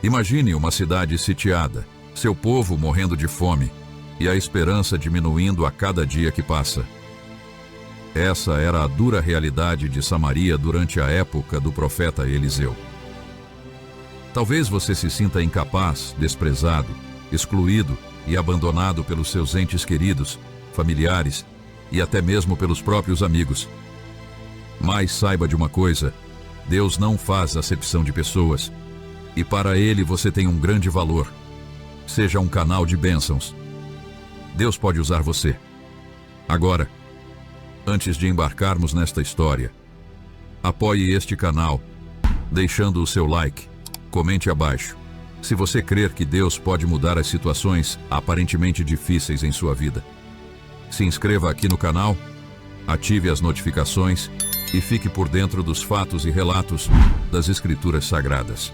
Imagine uma cidade sitiada, seu povo morrendo de fome e a esperança diminuindo a cada dia que passa. Essa era a dura realidade de Samaria durante a época do profeta Eliseu. Talvez você se sinta incapaz, desprezado, excluído e abandonado pelos seus entes queridos, familiares e até mesmo pelos próprios amigos. Mas saiba de uma coisa: Deus não faz acepção de pessoas, e para Ele você tem um grande valor. Seja um canal de bênçãos. Deus pode usar você. Agora, antes de embarcarmos nesta história, apoie este canal, deixando o seu like, comente abaixo, se você crer que Deus pode mudar as situações aparentemente difíceis em sua vida. Se inscreva aqui no canal, ative as notificações e fique por dentro dos fatos e relatos das Escrituras Sagradas.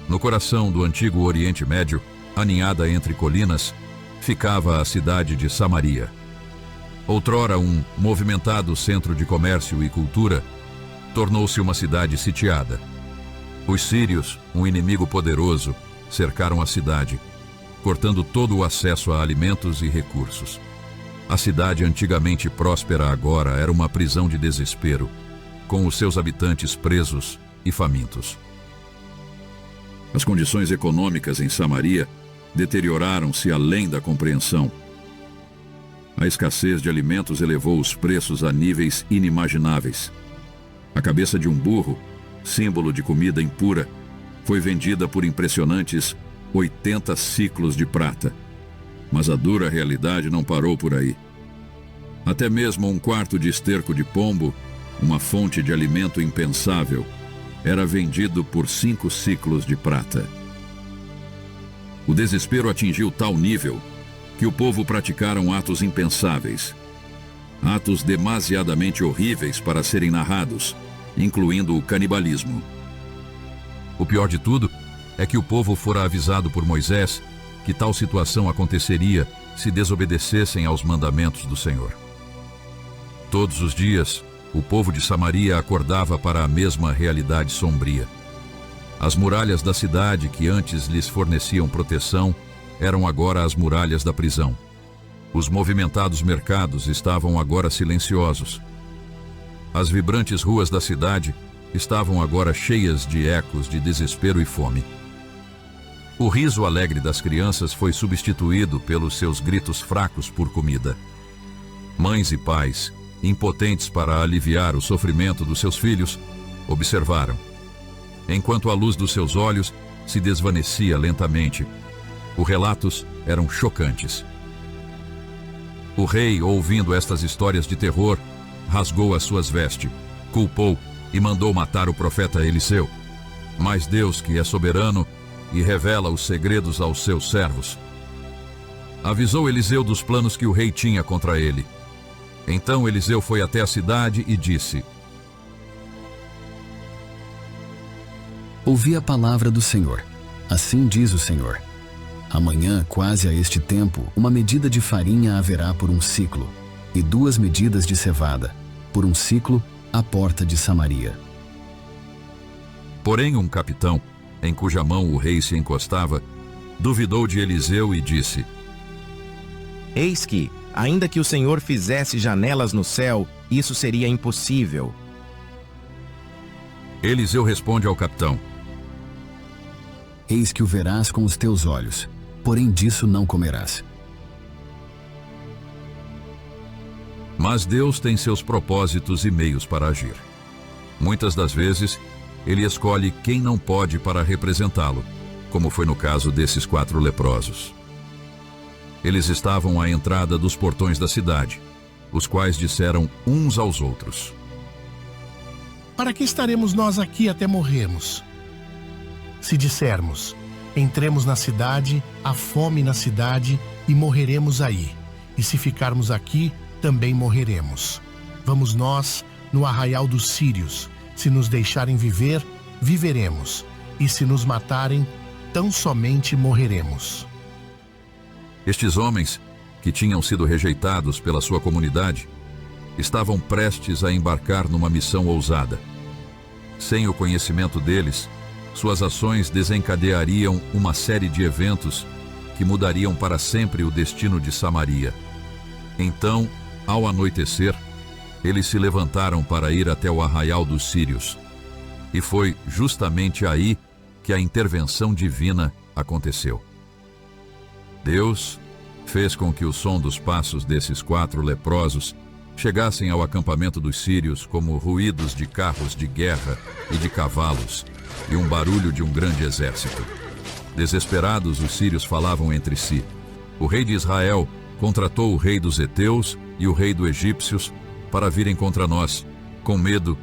No coração do antigo Oriente Médio, aninhada entre colinas, ficava a cidade de Samaria. Outrora um movimentado centro de comércio e cultura, tornou-se uma cidade sitiada. Os sírios, um inimigo poderoso, cercaram a cidade, cortando todo o acesso a alimentos e recursos. A cidade, antigamente próspera, agora era uma prisão de desespero, com os seus habitantes presos e famintos. As condições econômicas em Samaria deterioraram-se além da compreensão. A escassez de alimentos elevou os preços a níveis inimagináveis. A cabeça de um burro, símbolo de comida impura, foi vendida por impressionantes 80 ciclos de prata. Mas a dura realidade não parou por aí. Até mesmo um quarto de esterco de pombo, uma fonte de alimento impensável, era vendido por 5 ciclos de prata. O desespero atingiu tal nível que o povo praticaram atos impensáveis. Atos demasiadamente horríveis para serem narrados, incluindo o canibalismo. O pior de tudo é que o povo fora avisado por Moisés que tal situação aconteceria se desobedecessem aos mandamentos do Senhor. Todos os dias, o povo de Samaria acordava para a mesma realidade sombria. As muralhas da cidade que antes lhes forneciam proteção eram agora as muralhas da prisão. Os movimentados mercados estavam agora silenciosos. As vibrantes ruas da cidade estavam agora cheias de ecos de desespero e fome. O riso alegre das crianças foi substituído pelos seus gritos fracos por comida. Mães e pais, impotentes para aliviar o sofrimento dos seus filhos, observaram, enquanto a luz dos seus olhos se desvanecia lentamente. Os relatos eram chocantes. O rei, ouvindo estas histórias de terror, rasgou as suas vestes, culpou e mandou matar o profeta Eliseu. Mas Deus, que é soberano e revela os segredos aos seus servos, avisou Eliseu dos planos que o rei tinha contra ele. Então Eliseu foi até a cidade e disse: Ouvi a palavra do Senhor. Assim diz o Senhor: amanhã, quase a este tempo, uma medida de farinha haverá por um ciclo, e 2 medidas de cevada, por um ciclo, à porta de Samaria. Porém um capitão, em cuja mão o rei se encostava, duvidou de Eliseu e disse: Eis que, ainda que o Senhor fizesse janelas no céu, isso seria impossível. Eliseu responde ao capitão: Eis que o verás com os teus olhos, porém disso não comerás. Mas Deus tem seus propósitos e meios para agir. Muitas das vezes, Ele escolhe quem não pode para representá-lo, como foi no caso desses 4 leprosos. Eles estavam à entrada dos portões da cidade, os quais disseram uns aos outros: Para que estaremos nós aqui até morrermos? Se dissermos, entremos na cidade, há fome na cidade e morreremos aí. E se ficarmos aqui, também morreremos. Vamos nós no arraial dos sírios. Se nos deixarem viver, viveremos. E se nos matarem, tão somente morreremos. Estes homens, que tinham sido rejeitados pela sua comunidade, estavam prestes a embarcar numa missão ousada. Sem o conhecimento deles, Suas ações desencadeariam uma série de eventos que mudariam para sempre o destino de Samaria. Então, ao anoitecer, eles se levantaram para ir até o arraial dos sírios. E foi justamente aí que a intervenção divina aconteceu. Deus fez com que o som dos passos desses 4 leprosos chegassem ao acampamento dos sírios como ruídos de carros de guerra e de cavalos, e um barulho de um grande exército. Desesperados, os sírios falavam entre si. O rei de Israel contratou o rei dos heteus e o rei dos egípcios para virem contra nós. Com medo,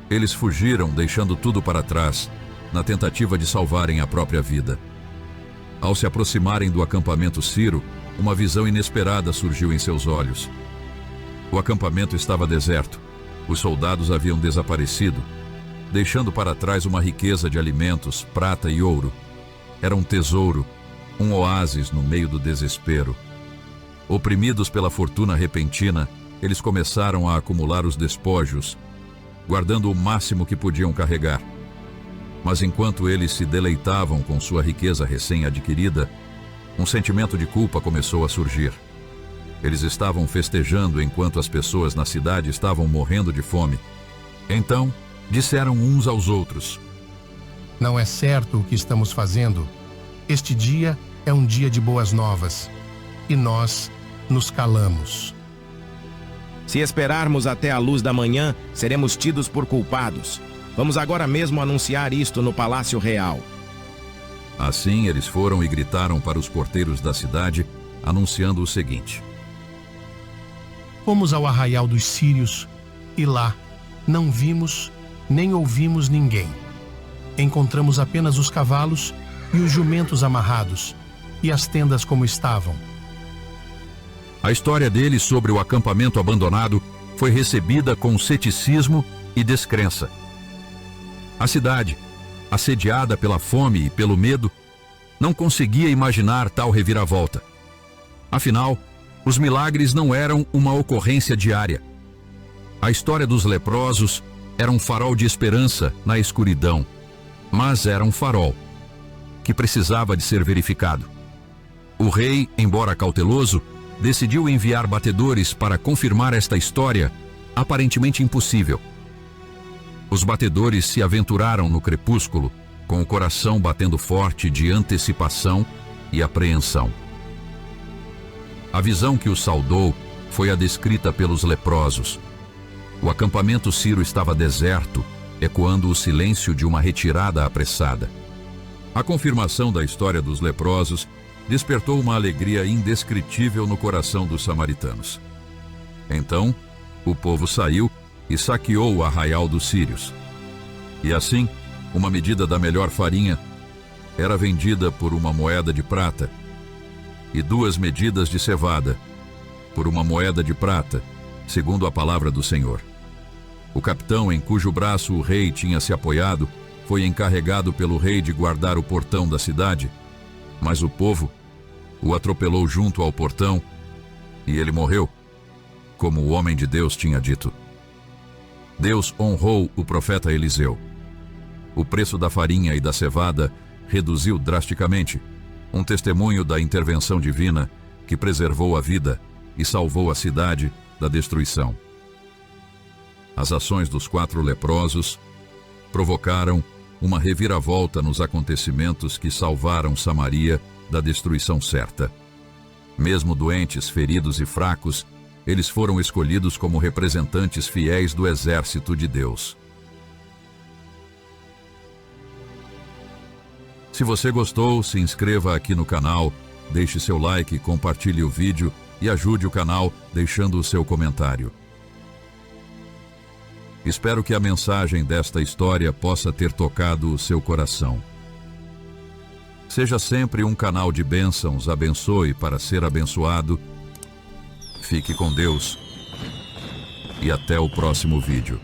eles fugiram, deixando tudo para trás, na tentativa de salvarem a própria vida. Ao se aproximarem do acampamento sírio, uma visão inesperada surgiu em seus olhos. O acampamento estava deserto. Os soldados haviam desaparecido, deixando para trás uma riqueza de alimentos, prata e ouro. Era um tesouro, um oásis no meio do desespero. Oprimidos pela fortuna repentina, eles começaram a acumular os despojos, guardando o máximo que podiam carregar. Mas enquanto eles se deleitavam com sua riqueza recém-adquirida, um sentimento de culpa começou a surgir. Eles estavam festejando enquanto as pessoas na cidade estavam morrendo de fome. Então, disseram uns aos outros: Não é certo o que estamos fazendo. Este dia é um dia de boas novas. E nós nos calamos. Se esperarmos até a luz da manhã, seremos tidos por culpados. Vamos agora mesmo anunciar isto no Palácio Real. Assim, eles foram e gritaram para os porteiros da cidade, anunciando o seguinte: Fomos ao arraial dos sírios e lá não vimos nem ouvimos ninguém. Encontramos apenas os cavalos e os jumentos amarrados e as tendas como estavam. A história deles sobre o acampamento abandonado foi recebida com ceticismo e descrença. A cidade, assediada pela fome e pelo medo, não conseguia imaginar tal reviravolta. Afinal, os milagres não eram uma ocorrência diária. A história dos leprosos era um farol de esperança na escuridão, mas era um farol que precisava de ser verificado. O rei, embora cauteloso, decidiu enviar batedores para confirmar esta história aparentemente impossível. Os batedores se aventuraram no crepúsculo, com o coração batendo forte de antecipação e apreensão. A visão que os saudou foi a descrita pelos leprosos. O acampamento sírio estava deserto, ecoando o silêncio de uma retirada apressada. A confirmação da história dos leprosos despertou uma alegria indescritível no coração dos samaritanos. Então, o povo saiu e saqueou o arraial dos sírios. E assim, uma medida da melhor farinha era vendida por uma moeda de prata, e 2 medidas de cevada por uma moeda de prata, segundo a palavra do Senhor. O capitão em cujo braço o rei tinha se apoiado foi encarregado pelo rei de guardar o portão da cidade, mas o povo o atropelou junto ao portão e ele morreu, como o homem de Deus tinha dito. Deus honrou o profeta Eliseu. O preço da farinha e da cevada reduziu drasticamente, um testemunho da intervenção divina que preservou a vida e salvou a cidade da destruição. As ações dos 4 leprosos provocaram uma reviravolta nos acontecimentos que salvaram Samaria da destruição certa. Mesmo doentes, feridos e fracos, eles foram escolhidos como representantes fiéis do exército de Deus. Se você gostou, se inscreva aqui no canal, deixe seu like, compartilhe o vídeo e ajude o canal deixando o seu comentário. Espero que a mensagem desta história possa ter tocado o seu coração. Seja sempre um canal de bênçãos, abençoe para ser abençoado. Fique com Deus e até o próximo vídeo.